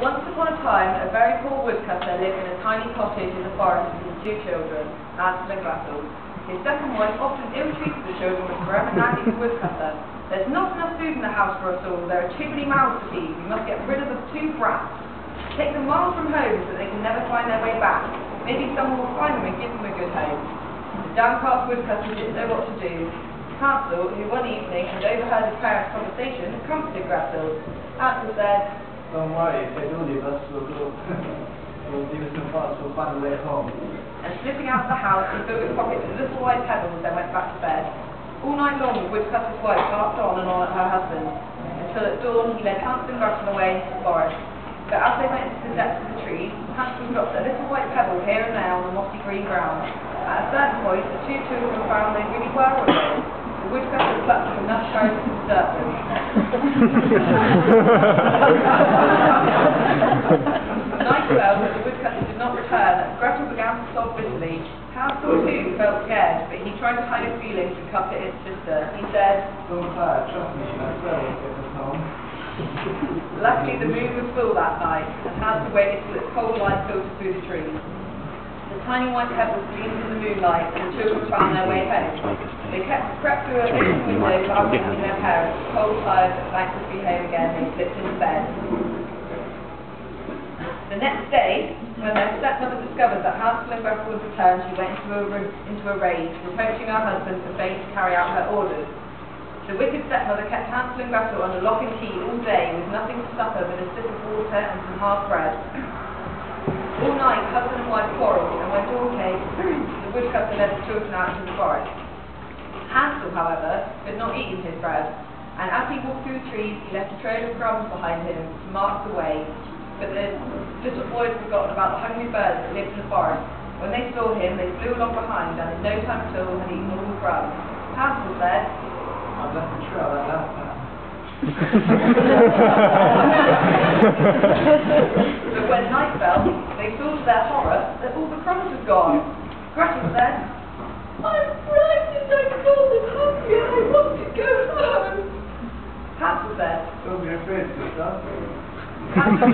Once upon a time, a very poor woodcutter lived in a tiny cottage in the forest with his two children, Hansel and Gretel. His second wife often ill-treated the children with forever nagging the woodcutter. "There's not enough food in the house for us all. There are too many mouths to feed. We must get rid of the two brats. Take them miles from home so they can never find their way back. Maybe someone will find them and give them a good home." The downcast woodcutter didn't know what to do. Hansel, who one evening had overheard his parents' conversation, comforted Gretel. Hansel said, "Don't worry, if they do leave us, we'll leave us some parts, we'll find a way home." And slipping out of the house, he filled his pockets with little white pebbles, then went back to bed. All night long, the woodcutter's wife harped on and on at her husband, until at dawn he led Hansel and Gretel away into the forest. But as they went into the depths of the trees, Hansel dropped a little white pebble here and there on the mossy green ground. At a certain point, the two children found they really were alone. The woodcutter plucked up enough courage to desert them. Night fell, but the woodcutter did not return. Gretel began to sob bitterly. Hansel too felt scared, but he tried to hide his feelings and comfort his sister. He said, "Don't cry, trust me, my brother will get us home." Luckily the moon was full that night, and Hansel waited till its cold light filtered through the trees. The tiny white pebbles gleamed in the moonlight, and the children found their way home. They crept through a open window without meeting their parents. Cold, tired, but thankful to be home again, they slipped into bed. The next day, when their stepmother discovered that Hansel and Gretel had returned, she went into a rage, reproaching her husband for failing to carry out her orders. The wicked stepmother kept Hansel and Gretel under lock and key all day, with nothing for supper but a sip of water and some hard bread. All night, husband and wife quarrelled, and when dawn came, the woodcutter led the children out into the forest. Hansel, however, had not eaten his bread, and as he walked through the trees, he left a trail of crumbs behind him to mark the way. But the little boy had forgotten about the hungry birds that lived in the forest. When they saw him, they flew along behind, and in no time at all had eaten all the crumbs. Hansel said, "I've left the trail that last time." But when night fell, they saw to their horror that all the crumbs had gone. Gretel said, "I'm frightened, I'm cold and hungry, and I want to go home." Hansel said, "Don't be afraid, sister." Hansel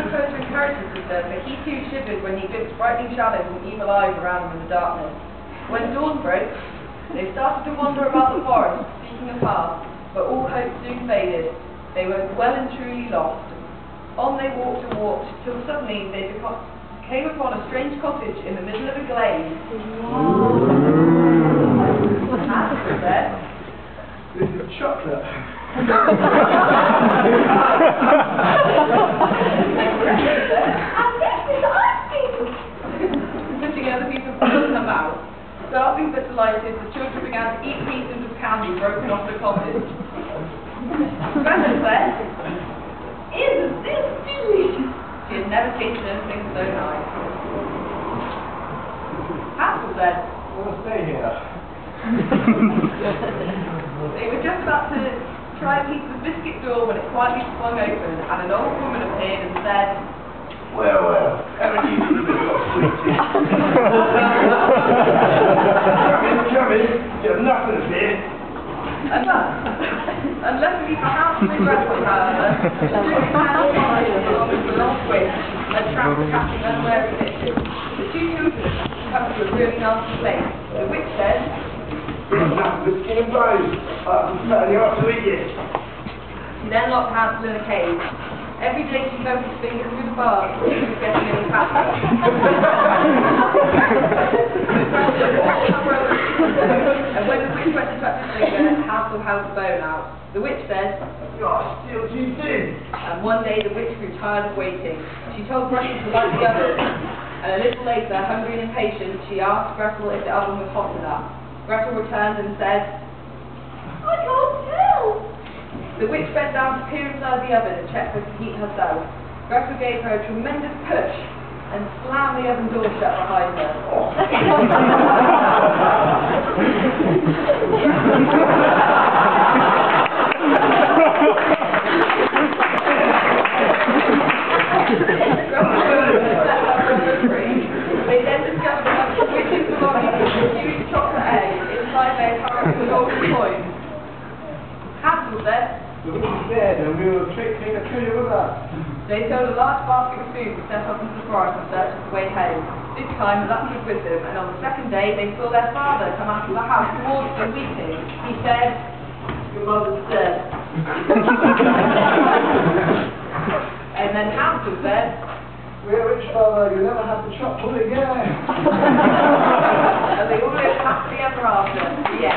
tried to encourage his sister, but he too shivered when he glimpsed frightening shadows and evil eyes around him in the darkness. When dawn broke, they started to wander about the forest, seeking a path, but all hope soon faded. They were well and truly lost. On they walked and walked, till suddenly they came upon a strange cottage in the middle of a glade. Hansel said, "This is chocolate." Putting other people's food in their mouth. Starving but delighted, the children began to eat pieces of candy broken off the cottage. Gretel said, "Isn't this delicious?" She had never tasted anything so nice. Hansel said, "We'll stay here." They were just about to try a piece of the biscuit door when it quietly swung open, and an old woman appeared and said, Well, haven't you seen the sweet tea? Come in, you have nothing to fear. And luckily for Hansel and Gretel, however, the two hands along with the long switch had trapped the captain unaware of it. The two children come to a really nasty place. The witch said, "There's nothing but skin and bones. I can certainly ought to eat it." she then locked Hansel in a cage. Every day she poked his finger through the bars, but he was getting any fatter. And when the witch went to touch his finger, Hansel held the bone out. The witch said, "Gosh, still too thin." and one day the witch grew tired of waiting. She told Gretel to light the oven, and a little later, hungry and impatient, she asked Gretel if the oven was hot enough. Gretel returned and said, "I can't tell." The witch bent down to peer inside the oven and check with the heat herself. Gretel gave her a tremendous push and slammed the oven door shut behind her. They then discovered that the witch's belongings was a huge chocolate egg. Inside their current golden coin. Hansel said, "We were dead and we were trick or treat with that. They filled a large basket of food and set off into the forest in search of the way home. This time, luck was with them, and on the second day, they saw their father come out of the house towards them weeping. He said, "Your mother's dead." And then Hansel said, "We're rich, father, you never have to chop wood again." and they all lived happily ever after. The end.